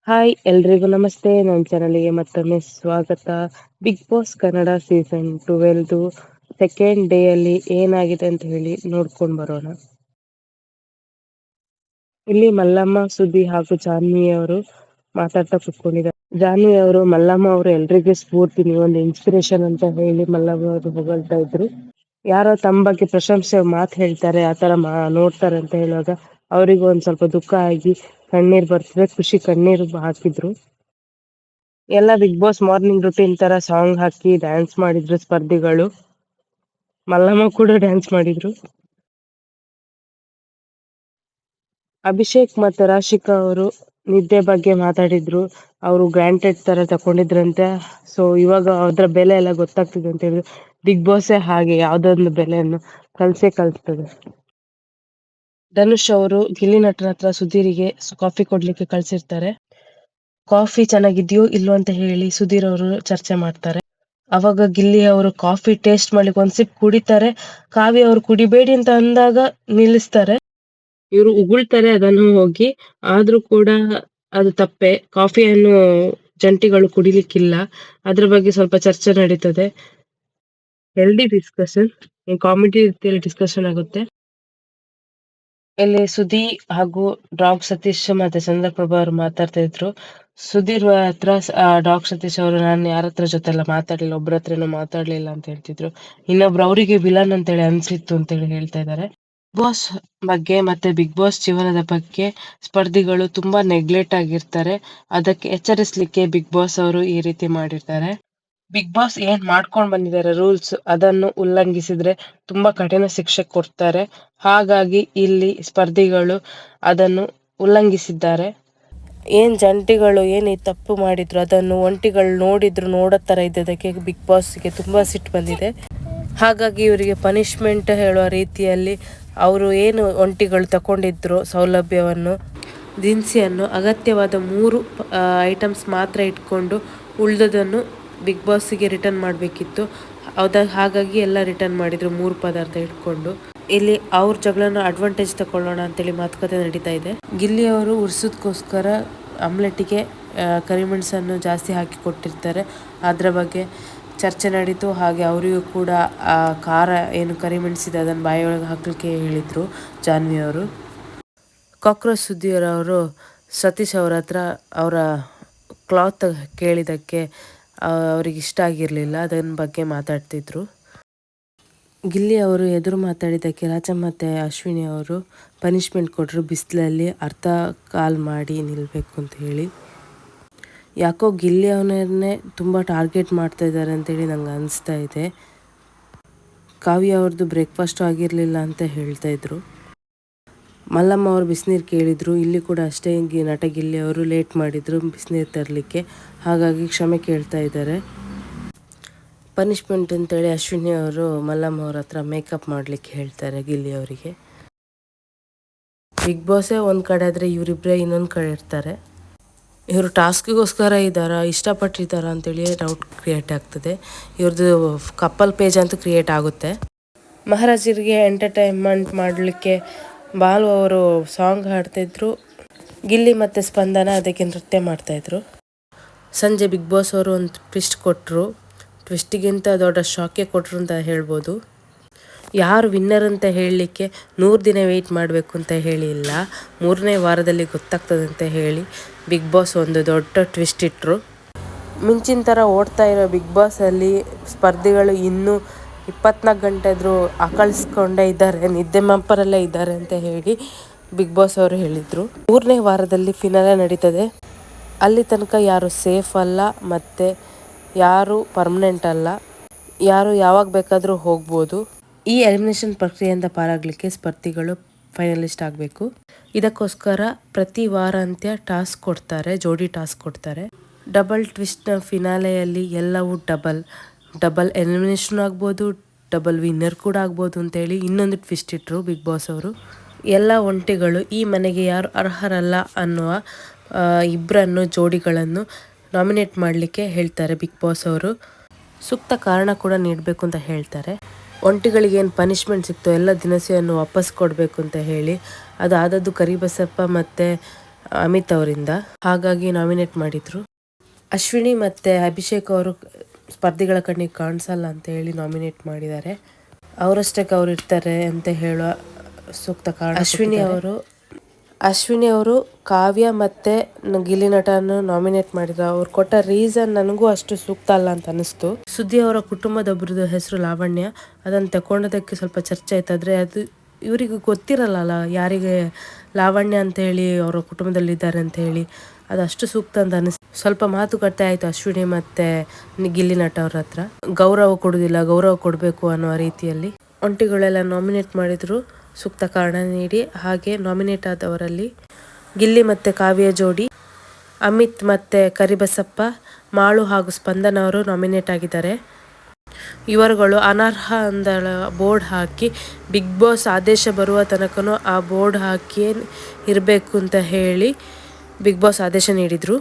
Hi ಎಲ್ರಿಗೂ ನಮಸ್ತೆ. ನನ್ನ ಚಾನಲ್ಗೆ ಮತ್ತೊಮ್ಮೆ ಸ್ವಾಗತ. Bigg Boss Kannada season 12 second day ಅಲ್ಲಿ ಏನಾಗಿದೆ ಅಂತ ಹೇಳಿ ನೋಡ್ಕೊಂಡು ಬರೋಣ. ಇಲ್ಲಿ ಮಲ್ಲಮ್ಮ, ಸುದ್ದಿ ಹಾಗೂ ಜಾನ್ವಿ ಅವರು ಮಾತಾಡ್ತಾ ಕುತ್ಕೊಂಡಿದ್ದಾರೆ. ಜಾನ್ವಿ ಅವರು ಮಲ್ಲಮ್ಮ ಅವರು ಎಲ್ರಿಗೂ ಸ್ಫೂರ್ತಿ, ನೀವೊಂದು ಇನ್ಸ್ಪಿರೇಷನ್ ಅಂತ ಹೇಳಿ ಮಲ್ಲಮ್ಮ ಅವರು ಹೊಗಳ್ತಾ ಇದ್ರು. ಯಾರೋ ತಮ್ಮ ಬಗ್ಗೆ ಪ್ರಶಂಸೆ ಮಾತು ಹೇಳ್ತಾರೆ, ಆತರ ನೋಡ್ತಾರೆ ಅಂತ ಹೇಳುವಾಗ ಅವರಿಗೂ ಒಂದ್ ಸ್ವಲ್ಪ ದುಃಖ ಆಗಿ ಕಣ್ಣೀರ್ ಬರ್ತದೆ. ಖುಷಿ ಕಣ್ಣೀರು ಹಾಕಿದ್ರು. ಎಲ್ಲ ಬಿಗ್ ಬಾಸ್ ಮಾರ್ನಿಂಗ್ ರುಟೀನ್ ತರ ಸಾಂಗ್ ಹಾಕಿ ಡ್ಯಾನ್ಸ್ ಮಾಡಿದ್ರು ಸ್ಪರ್ಧಿಗಳು. ಮಲ್ಲಮ್ಮ ಕೂಡ ಡ್ಯಾನ್ಸ್ ಮಾಡಿದ್ರು. ಅಭಿಷೇಕ್ ಮತ್ತೆ ರಾಶಿಕಾ ಅವರು ನಿದ್ದೆ ಬಗ್ಗೆ ಮಾತಾಡಿದ್ರು. ಅವರು ಗ್ರಾಂಟೆಡ್ ತರ ತಕೊಂಡಿದ್ರಂತೆ. ಸೊ ಇವಾಗ ಅದ್ರ ಬೆಲೆ ಎಲ್ಲ ಗೊತ್ತಾಗ್ತಿದೆ ಅಂತ ಹೇಳಿದ್ರು. ಬಿಗ್ ಬಾಸ್ ಹಾಗೆ ಯಾವ್ದೊಂದು ಬೆಲೆಯನ್ನು ಕಲ್ಸ್ತದೆ. ಧನುಷ್ ಅವರು ಗಿಲ್ಲಿ ನಟನ ಹತ್ರ ಸುಧೀರಿಗೆ ಕಾಫಿ ಕೊಡ್ಲಿಕ್ಕೆ ಕಳ್ಸಿರ್ತಾರೆ. ಕಾಫಿ ಚೆನ್ನಾಗಿದ್ಯೋ ಇಲ್ವೋ ಅಂತ ಹೇಳಿ ಸುಧೀರ್ ಅವರು ಚರ್ಚೆ ಮಾಡ್ತಾರೆ. ಅವಾಗ ಗಿಲ್ಲಿ ಅವರು ಕಾಫಿ ಟೇಸ್ಟ್ ಮಾಡ್ಲಿಕ್ಕೆ ಒಂದ್ ಸಿಪ್ ಕುಡಿತಾರೆ. ಕಾವ್ಯ ಅವರು ಕುಡಿಬೇಡಿ ಅಂತ ಅಂದಾಗ ನಿಲ್ಲಿಸ್ತಾರೆ. ಇವರು ಉಗುಳ್ತಾರೆ ಅದನ್ನು ಹೋಗಿ. ಆದ್ರೂ ಕೂಡ ಅದು ತಪ್ಪೆ. ಕಾಫಿಯನ್ನು ಜಂಟಿಗಳು ಕುಡಿಲಿಕ್ಕಿಲ್ಲ. ಅದ್ರ ಬಗ್ಗೆ ಸ್ವಲ್ಪ ಚರ್ಚೆ ನಡೀತದೆ. ಹೆಲ್ದಿ ಡಿಸ್ಕಷನ್, ಕಾಮಿಡಿ ರೀತಿಯಲ್ಲಿ ಡಿಸ್ಕಷನ್ ಆಗುತ್ತೆ. ಇಲ್ಲಿ ಸುಧಿ ಹಾಗೂ ಡಾಗ್ ಸತೀಶ್ ಮತ್ತೆ ಚಂದ್ರಪ್ರಭಾ ಅವರು ಮಾತಾಡ್ತಾ ಇದ್ರು. ಸುಧೀರ್ ಹತ್ರ ಡಾಗ್ ಸತೀಶ್ ಅವರು, ನಾನು ಯಾರ ಹತ್ರ ಜೊತೆ ಎಲ್ಲ ಮಾತಾಡ್ಲಿಲ್ಲ, ಒಬ್ರ ಹತ್ರನೂ ಮಾತಾಡ್ಲಿಲ್ಲ ಅಂತ ಹೇಳ್ತಿದ್ರು. ಇನ್ನೊಬ್ರು ಅವರಿಗೆ ವಿಲನ್ ಅಂತೇಳಿ ಅನ್ಸಿತ್ತು ಅಂತೇಳಿ ಹೇಳ್ತಾ ಇದ್ದಾರೆ. ಬಿಗ್ ಬಾಸ್ ಬಗ್ಗೆ ಮತ್ತೆ ಬಿಗ್ ಬಾಸ್ ಜೀವನದ ಬಗ್ಗೆ ಸ್ಪರ್ಧಿಗಳು ತುಂಬಾ ನೆಗ್ಲೆಕ್ಟ್ ಆಗಿರ್ತಾರೆ. ಅದಕ್ಕೆ ಎಚ್ಚರಿಸ್ಲಿಕ್ಕೆ ಬಿಗ್ ಬಾಸ್ ಅವರು ಈ ರೀತಿ ಮಾಡಿರ್ತಾರೆ. ಬಿಗ್ ಬಾಸ್ ಏನ್ ಮಾಡ್ಕೊಂಡ್ ಬಂದಿದ್ದಾರೆ ರೂಲ್ಸ್, ಅದನ್ನು ಉಲ್ಲಂಘಿಸಿದ್ರೆ ತುಂಬಾ ಕಠಿಣ ಶಿಕ್ಷೆ ಕೊಡ್ತಾರೆ. ಹಾಗಾಗಿ ಇಲ್ಲಿ ಸ್ಪರ್ಧಿಗಳು ಅದನ್ನು ಉಲ್ಲಂಘಿಸಿದ್ದಾರೆ. ಏನ್ ಜಂಟಿಗಳು ಏನ್ ಈ ತಪ್ಪು ಮಾಡಿದ್ರು ಅದನ್ನು ಒಂಟಿಗಳು ನೋಡಿದ್ರು ನೋಡೋ ತರ ಇದ್ದದಕ್ಕೆ ಬಿಗ್ ಬಾಸ್ಗೆ ತುಂಬಾ ಸಿಟ್ಟು ಬಂದಿದೆ. ಹಾಗಾಗಿ ಇವರಿಗೆ ಪನಿಷ್ಮೆಂಟ್ ಹೇಳುವ ರೀತಿಯಲ್ಲಿ ಅವರು ಏನು ಒಂಟಿಗಳು ತಗೊಂಡಿದ್ರು ಸೌಲಭ್ಯವನ್ನು, ದಿನಸಿಯನ್ನು ಅಗತ್ಯವಾದ 3 ಐಟಮ್ಸ್ ಮಾತ್ರ ಇಟ್ಕೊಂಡು ಉಳಿದದನ್ನು ಬಿಗ್ ಬಾಸ್ಗೆ ರಿಟರ್ನ್ ಮಾಡಬೇಕಿತ್ತು. ಹಾಗಾಗಿ ಎಲ್ಲ ರಿಟರ್ನ್ ಮಾಡಿದ್ರು 3 ಪದಾರ್ಥ ಇಟ್ಕೊಂಡು. ಇಲ್ಲಿ ಅವ್ರ ಜಗಳನ ಅಡ್ವಾಂಟೇಜ್ ತಗೊಳ್ಳೋಣ ಅಂತೇಳಿ ಮಾತುಕತೆ ನಡೀತಾ ಇದೆ. ಗಿಲ್ಲಿ ಅವರು ಉರ್ಸೋದಕ್ಕೋಸ್ಕರ ಆಮ್ಲೆಟ್ಟಿಗೆ ಕರಿಮೆಣಸನ್ನು ಜಾಸ್ತಿ ಹಾಕಿ ಕೊಟ್ಟಿರ್ತಾರೆ. ಅದರ ಬಗ್ಗೆ ಚರ್ಚೆ ನಡೀತು. ಹಾಗೆ ಅವರಿಗೂ ಕೂಡ ಆ ಖಾರ ಏನು ಕರಿಮೆಣಸಿದೆ ಅದನ್ನು ಬಾಯಿಯೊಳಗೆ ಹಾಕಲಿಕ್ಕೆ ಹೇಳಿದರು ಜಾನ್ವಿ ಅವರು. ಕಾಕ್ರೋಚ್ ಸುದ್ದಿಯವರು ಸತೀಶ್ ಅವರ ಹತ್ರ ಅವರ ಕ್ಲಾತ್ ಕೇಳಿದ್ದಕ್ಕೆ ಅವ್ರಿಗೆ ಇಷ್ಟ ಆಗಿರಲಿಲ್ಲ, ಅದನ್ನ ಬಗ್ಗೆ ಮಾತಾಡ್ತಿದ್ರು. ಗಿಲ್ಲಿ ಅವರು ಎದುರು ಮಾತಾಡಿದ್ದಕ್ಕೆ ರಾಜ ಮತ್ತು ಅಶ್ವಿನಿ ಅವರು ಪನಿಷ್ಮೆಂಟ್ ಕೊಟ್ಟರು. ಬಿಸಿಲಲ್ಲಿ ಅರ್ಧ ಕಾಲ್ ಮಾಡಿ ನಿಲ್ಲಬೇಕು ಅಂತ ಹೇಳಿ. ಯಾಕೋ ಗಿಲ್ಲಿ ಅವನನ್ನೇ ತುಂಬ ಟಾರ್ಗೆಟ್ ಮಾಡ್ತಾ ಇದ್ದಾರೆ ಅಂತೇಳಿ ನಂಗೆ ಅನಿಸ್ತಾ ಇದೆ. ಕಾವ್ಯ ಅವ್ರದ್ದು ಬ್ರೇಕ್ಫಾಸ್ಟು ಆಗಿರಲಿಲ್ಲ ಅಂತ ಹೇಳ್ತಾ ಇದ್ರು. ಮಲ್ಲಮ್ಮ ಅವರು ಬಿಸಿನೀರು ಕೇಳಿದರು. ಇಲ್ಲಿ ಕೂಡ ಅಷ್ಟೇ, ನಟ ಗಿಲ್ಲಿ ಅವರು ಲೇಟ್ ಮಾಡಿದರು ಬಿಸಿನೀರು ತರಲಿಕ್ಕೆ. ಹಾಗಾಗಿ ಕ್ಷಮೆ ಕೇಳ್ತಾ ಇದ್ದಾರೆ. ಪನಿಷ್ಮೆಂಟ್ ಅಂತೇಳಿ ಅಶ್ವಿನಿ ಅವರು ಮಲ್ಲಮ್ಮ ಅವ್ರ ಹತ್ರ ಮೇಕಪ್ ಮಾಡಲಿಕ್ಕೆ ಹೇಳ್ತಾರೆ ಗಿಲ್ಲಿ ಅವರಿಗೆ. ಬಿಗ್ ಬಾಸೇ ಒಂದು ಕಡೆ ಆದರೆ ಇವರಿಬ್ಬರೇ ಇನ್ನೊಂದು ಕಡೆ ಇರ್ತಾರೆ. ಇವರು ಟಾಸ್ಕಿಗೋಸ್ಕರ ಇದ್ದಾರಾ, ಇಷ್ಟಪಟ್ಟಿದ್ದಾರಾ ಅಂತೇಳಿ ಡೌಟ್ ಕ್ರಿಯೇಟ್ ಆಗ್ತದೆ. ಇವ್ರದ್ದು ಕಪಲ್ ಪೇಜ್ ಅಂತೂ ಕ್ರಿಯೇಟ್ ಆಗುತ್ತೆ. ಮಹಾರಾಜರಿಗೆ ಎಂಟರ್ಟೈನ್ಮೆಂಟ್ ಮಾಡಲಿಕ್ಕೆ ಬಾಲು ಅವರು ಸಾಂಗ್ ಹಾಡ್ತಾಯಿದ್ರು. ಗಿಲ್ಲಿ ಮತ್ತು ಸ್ಪಂದನ ಅದಕ್ಕೆ ನೃತ್ಯ ಮಾಡ್ತಾಯಿದ್ರು. ಸಂಜೆ ಬಿಗ್ ಬಾಸ್ ಅವರು ಒಂದು ಟ್ವಿಸ್ಟ್ ಕೊಟ್ಟರು. ಟ್ವಿಸ್ಟಿಗಿಂತ ದೊಡ್ಡ ಶಾಕೆ ಕೊಟ್ಟರು ಅಂತ ಹೇಳ್ಬೋದು. ಯಾರು ವಿನ್ನರ್ ಅಂತ ಹೇಳಲಿಕ್ಕೆ 100 ದಿನ ವೆಯ್ಟ್ ಮಾಡಬೇಕು ಅಂತ ಹೇಳಿಲ್ಲ, 3ನೇ ವಾರದಲ್ಲಿ ಗೊತ್ತಾಗ್ತದೆ ಅಂತ ಹೇಳಿ ಬಿಗ್ ಬಾಸ್ ಒಂದು ದೊಡ್ಡ ಟ್ವಿಸ್ಟ್ ಇಟ್ಟರು. ಮಿಂಚಿನ ಥರ ಓಡ್ತಾ ಇರೋ ಬಿಗ್ ಬಾಸಲ್ಲಿ ಸ್ಪರ್ಧಿಗಳು ಇನ್ನೂ 24 ಗಂಟೆ ಆದರೂ ಆಕಳಿಸ್ಕೊಂಡೇ ಇದ್ದಾರೆ, ನಿದ್ದೆ ಮಂಪರಲ್ಲೇ ಇದ್ದಾರೆ ಅಂತ ಹೇಳಿ ಬಿಗ್ ಬಾಸ್ ಅವರು ಹೇಳಿದರು. 3ನೇ ವಾರದಲ್ಲಿ ಫಿನಾಲೆ ನಡೀತದೆ. ಅಲ್ಲಿ ತನಕ ಯಾರು ಸೇಫ್ ಅಲ್ಲ ಮತ್ತು ಯಾರು ಪರ್ಮನೆಂಟ್ ಅಲ್ಲ, ಯಾರು ಯಾವಾಗ ಬೇಕಾದರೂ ಹೋಗ್ಬೋದು. ಈ ಎಲಿಮಿನೇಷನ್ ಪ್ರಕ್ರಿಯೆಯಿಂದ ಪಾರಾಗಲಿಕ್ಕೆ ಸ್ಪರ್ಧಿಗಳು ಫೈನಲಿಸ್ಟ್ ಆಗಬೇಕು. ಇದಕ್ಕೋಸ್ಕರ ಪ್ರತಿ ವಾರಾಂತ್ಯ ಟಾಸ್ಕ್ ಕೊಡ್ತಾರೆ, ಜೋಡಿ ಟಾಸ್ಕ್ ಕೊಡ್ತಾರೆ. ಡಬಲ್ ಟ್ವಿಸ್ಟ್ನ ಫಿನಾಲೆಯಲ್ಲಿ ಎಲ್ಲವೂ ಡಬಲ್ ಎಲಿಮಿನೇಷನ್ ಆಗ್ಬೋದು, ಡಬಲ್ ವಿನ್ನರ್ ಕೂಡ ಆಗ್ಬೋದು ಅಂತೇಳಿ ಇನ್ನೊಂದು ಟ್ವಿಸ್ಟ್ ಇಟ್ಟರು ಬಿಗ್ ಬಾಸ್ ಅವರು. ಎಲ್ಲ ಒಂಟಿಗಳು ಈ ಮನೆಗೆ ಯಾರು ಅರ್ಹರಲ್ಲ ಅನ್ನುವ ಇಬ್ಬರನ್ನು ಜೋಡಿಗಳನ್ನು ನಾಮಿನೇಟ್ ಮಾಡಲಿಕ್ಕೆ ಹೇಳ್ತಾರೆ ಬಿಗ್ ಬಾಸ್ ಅವರು. ಸೂಕ್ತ ಕಾರಣ ಕೂಡ ನೀಡಬೇಕು ಅಂತ ಹೇಳ್ತಾರೆ. ಒಂಟಿಗಳಿಗೆ ಏನು ಪನಿಷ್ಮೆಂಟ್ ಸಿಕ್ತೋ ಎಲ್ಲ ದಿನಸಿಯನ್ನು ವಾಪಸ್ ಕೊಡಬೇಕು ಅಂತ ಹೇಳಿ. ಅದು ಆದದ್ದು ಕರಿಬಸಪ್ಪ ಮತ್ತು ಅಮಿತ್ ಅವರಿಂದ, ಹಾಗಾಗಿ ನಾಮಿನೇಟ್ ಮಾಡಿದ್ರು. ಅಶ್ವಿನಿ ಮತ್ತು ಅಭಿಷೇಕ್ ಅವರು ಸ್ಪರ್ಧಿಗಳ ಕಣ್ಣಿಗೆ ಕಾಣಿಸಲ್ಲ ಅಂತ ಹೇಳಿ ನಾಮಿನೇಟ್ ಮಾಡಿದ್ದಾರೆ. ಅವರಷ್ಟಕ್ಕೆ ಅವ್ರು ಇರ್ತಾರೆ ಅಂತ ಹೇಳುವ ಸೂಕ್ತ ಕಾರಣ. ಅಶ್ವಿನಿ ಅವರು ಕಾವ್ಯ ಮತ್ತು ಗಿಲ್ಲಿ ನಟನ್ನು ನಾಮಿನೇಟ್ ಮಾಡಿದ್ರು. ಅವ್ರು ಕೊಟ್ಟ ರೀಸನ್ ನನಗೂ ಅಷ್ಟು ಸೂಕ್ತ ಅಲ್ಲ ಅಂತ ಅನಿಸ್ತು. ಸುದ್ದಿ ಅವರ ಕುಟುಂಬದೊಬ್ಬರದ್ದು ಹೆಸರು ಲಾವಣ್ಯ, ಅದನ್ನು ತಗೊಂಡೋದಕ್ಕೆ ಸ್ವಲ್ಪ ಚರ್ಚೆ ಆಯ್ತು. ಆದರೆ ಅದು ಇವರಿಗೆ ಗೊತ್ತಿರಲ್ಲ ಯಾರಿಗೆ ಲಾವಣ್ಯ ಅಂತ ಹೇಳಿ ಅವರ ಕುಟುಂಬದಲ್ಲಿದ್ದಾರೆ ಅಂತ ಹೇಳಿ. ಅದು ಅಷ್ಟು ಸೂಕ್ತ ಅಂತ ಅನಿಸ್ತು. ಸ್ವಲ್ಪ ಮಾತುಕತೆ ಆಯಿತು ಅಶ್ವಿನಿ ಮತ್ತು ಗಿಲ್ಲಿ ನಟ ಅವ್ರ ಹತ್ರ. ಗೌರವ ಕೊಡೋದಿಲ್ಲ, ಗೌರವ ಕೊಡಬೇಕು ಅನ್ನೋ ರೀತಿಯಲ್ಲಿ ಒಂಟಿಗಳೆಲ್ಲ ನಾಮಿನೇಟ್ ಮಾಡಿದ್ರು ಸೂಕ್ತ ಕಾರಣ ನೀಡಿ. ಹಾಗೆ ನಾಮಿನೇಟ್ ಆದವರಲ್ಲಿ ಗಿಲ್ಲಿ ಮತ್ತು ಕಾವ್ಯ ಜೋಡಿ, ಅಮಿತ್ ಮತ್ತು ಕರಿಬಸಪ್ಪ, ಮಾಳು ಹಾಗೂ ಸ್ಪಂದನ ಅವರು ನಾಮಿನೇಟ್ ಆಗಿದ್ದಾರೆ. ಇವರುಗಳು ಅನರ್ಹ ಅಂದಳ ಬೋರ್ಡ್ ಹಾಕಿ ಬಿಗ್ ಬಾಸ್ ಆದೇಶ ಬರುವ ತನಕನೂ ಆ ಬೋರ್ಡ್ ಹಾಕಿಯೇ ಇರಬೇಕು ಅಂತ ಹೇಳಿ ಬಿಗ್ ಬಾಸ್ ಆದೇಶ ನೀಡಿದರು.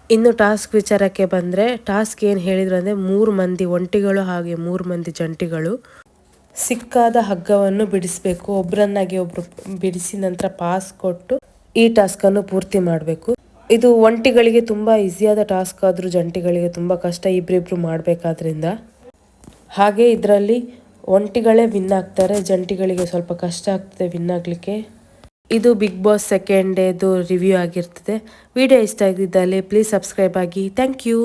ಇನ್ನು ಟಾಸ್ಕ್ ವಿಚಾರಕ್ಕೆ ಬಂದರೆ, ಟಾಸ್ಕ್ ಏನು ಹೇಳಿದ್ರು ಅಂದರೆ 3 ಮಂದಿ ಒಂಟಿಗಳು ಹಾಗೆ 3 ಮಂದಿ ಜಂಟಿಗಳು ಸಿಕ್ಕಾದ ಹಗ್ಗವನ್ನು ಬಿಡಿಸಬೇಕು. ಒಬ್ಬರನ್ನಾಗಿ ಒಬ್ಬರು ಬಿಡಿಸಿ ನಂತರ ಪಾಸ್ ಕೊಟ್ಟು ಈ ಟಾಸ್ಕನ್ನು ಪೂರ್ತಿ ಮಾಡಬೇಕು. ಇದು ಒಂಟಿಗಳಿಗೆ ತುಂಬ ಈಸಿಯಾದ ಟಾಸ್ಕ್ ಆದರೂ ಜಂಟಿಗಳಿಗೆ ತುಂಬ ಕಷ್ಟ, ಇಬ್ಬರಿಬ್ರು ಮಾಡಬೇಕಾದ್ರಿಂದ. ಹಾಗೆ ಇದರಲ್ಲಿ ಒಂಟಿಗಳೇ ವಿನ್ ಆಗ್ತಾರೆ, ಜಂಟಿಗಳಿಗೆ ಸ್ವಲ್ಪ ಕಷ್ಟ ಆಗ್ತದೆ ವಿನ್ ಆಗಲಿಕ್ಕೆ. ಇದು ಬಿಗ್ ಬಾಸ್ ಸೆಕೆಂಡ್ ಡೇದು ರಿವ್ಯೂ ಆಗಿರ್ತದೆ. ವಿಡಿಯೋ ಇಷ್ಟ ಆಗಿದ್ದಲ್ಲಿ ಪ್ಲೀಸ್ ಸಬ್ಸ್ಕ್ರೈಬ್ ಆಗಿ. Thank you.